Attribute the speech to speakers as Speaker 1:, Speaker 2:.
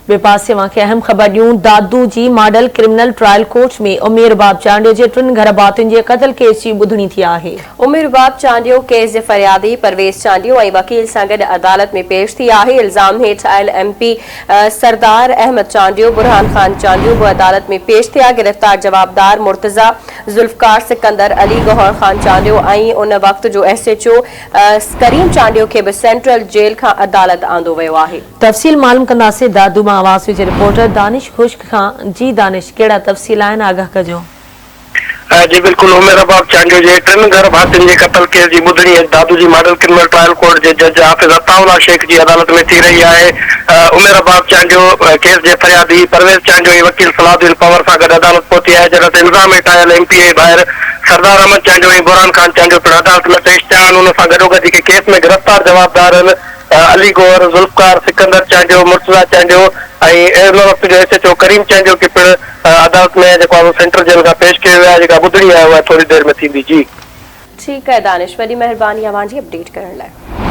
Speaker 1: बे पासे के अहम ख़बर ॾियूं। दादू जी मॉडल क्रिमिनल ट्रायल कोर्ट में उमेर बाब चांडियो जे 3 घर भातियुनि जे क़त्ल केस जी ॿुधणी थी आहे।
Speaker 2: उमेर बाब चांडियो केस जे फरियादी परवेज़ चांडियो ऐं वकील सां गॾु अदालत में पेश थी आहे। इल्ज़ाम हेठि आयल MP सरदार अहमद चांडियो, बुरहान खान चांडियो बि अदालत में पेश थिया। गिरफ़्तार जवाबदार मुर्तज़ा, जुल्फ़कार सिकंदर, अली गौहर खान चांडियो ऐं उन वक़्त जो SHO करीम चांडियो खे बि सेंट्रल जेल खां अदालत आंदो वियो आहे।
Speaker 1: तफ़सील मालूम कंदासीं दादू मां आवाज़ जे रिपोर्टर दानिश खुश्क खां। जी दानिश, कहिड़ा तफ़सील आहिनि, आगाह कजो।
Speaker 3: जी बिल्कुल, उमेर बाब चांडियो जे 3 घर भातियुनि जे क़त्ल केस जी ॿुधणी दादू जी मॉडल क्रिमिनल ट्रायल कोर्ट जे जज हाफ़िज़ अताउल्ला शेख जी अदालत में थी रही आहे। उमेर बाब चांडियो केस जे फरियादी परवेज़ चांडियो ऐं वकील सलाहुद्दीन पवर सां गॾु अदालत पहुती आहे। जॾहिं त इल्ज़ाम हेठि आयल MPA ॿाहिरि सरदार अहमद चांडियो ऐं बुरहान खान चांडियो पिणु अदालत में पेश थिया आहिनि। उन सां गॾोगॾु जेके केस में गिरफ़्तार जवाबदार आहिनि अली गौहर, जुल्फ़कार सिकंदर चांडियो, मुर्तज़ा चांडियो ऐं उन वक़्त जो SHO करीम चांडियो खे पिणु अदालत में जेको आहे सेंट्रल जेल खां पेश कयो वियो आहे। जेका ॿुधणी आहे उहा थोरी देरि में थींदी। जी
Speaker 2: ठीकु आहे दानिश, वॾी महिरबानी अवां जी अपडेट करण लाइ।